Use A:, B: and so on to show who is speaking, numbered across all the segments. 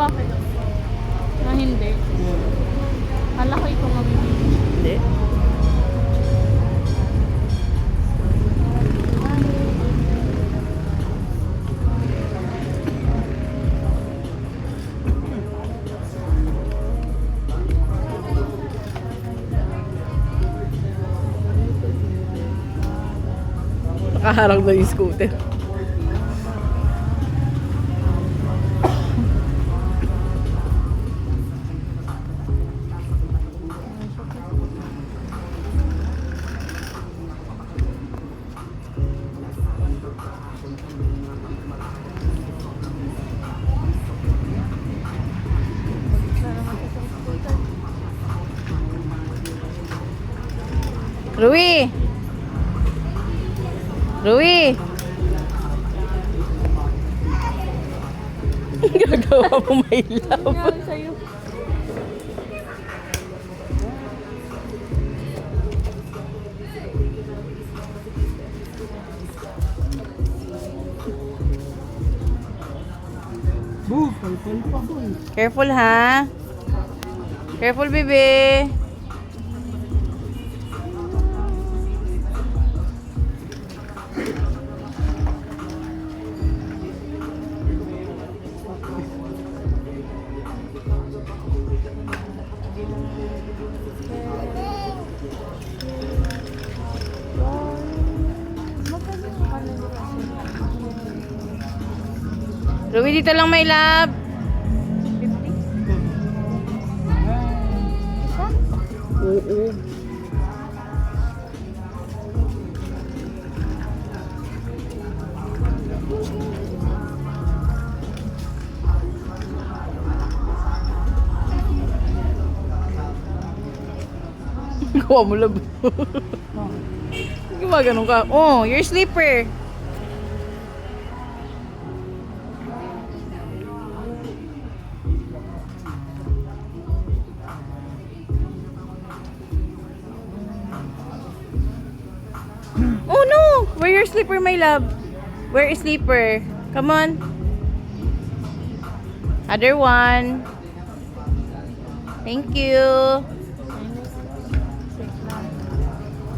A: bakit? Na hindi. Kala ko ito mabibili.
B: Hindi. Nakaharang na yung scooter. Rui! Rui! Gagawa mo may love.
A: Nangyari sa'yo.
B: Careful ha. Careful, baby. Rui, dito lang, my love.
A: 50? Isa?
B: Oo. Gawa mo lab. Gumaganon ka. Oh, your sleeper. Oh no! Where your sleeper, my love? Where is sleeper? Come on. Other one. Thank you.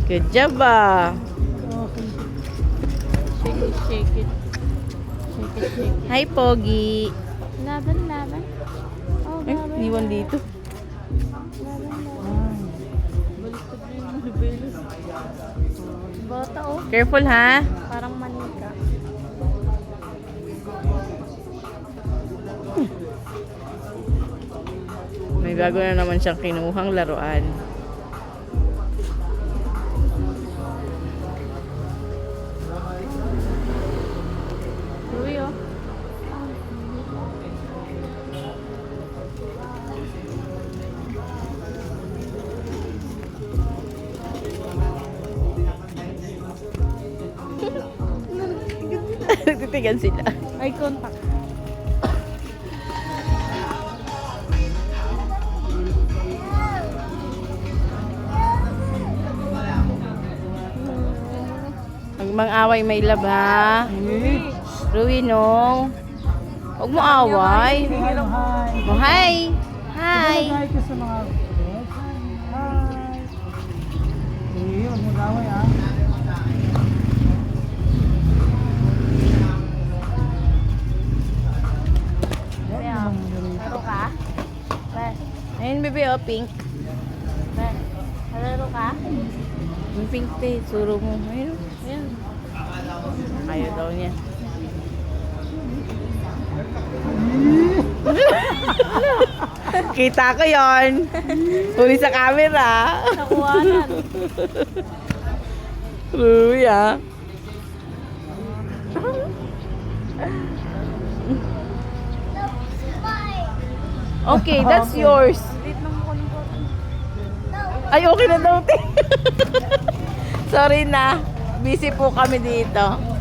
B: Good job, ah.
A: Okay. Shake it, shake it. Shake it, shake it.
B: Hi, Pogi.
A: Laban, laban. Oh,
B: Ay,
A: laban.
B: iniwan dito.
A: Laban, laban. Baliktad na yung bibilis. Bata, oh.
B: Careful, ha?
A: Parang manika.
B: May bago na naman siyang kinuhang laruan.
A: Rui, oh.
B: Titigan sila.
A: Eye contact.
B: Huwag mang-away, may love, ha? Rui, no? Huwag mo away. Oh, hi! Hi!
C: Hi ka sa mga girls. Hi! Eh, huwag mo gawin ah.
A: Laro ka? Bes,
B: Ayun, bebe, oh, pink.
A: bes. Laro ka?
B: Yung pink, te. Suro mo. Ayun.
A: Ayan.
B: Ayaw daw niya. Kita ko yon. Huli sa camera.
A: Nakuhanan.
B: Rui, ah. Okay, that's yours.
A: Wait lang mo ng photo.
B: Ay, okay na daw, te. Sorry na. Busy po kami dito.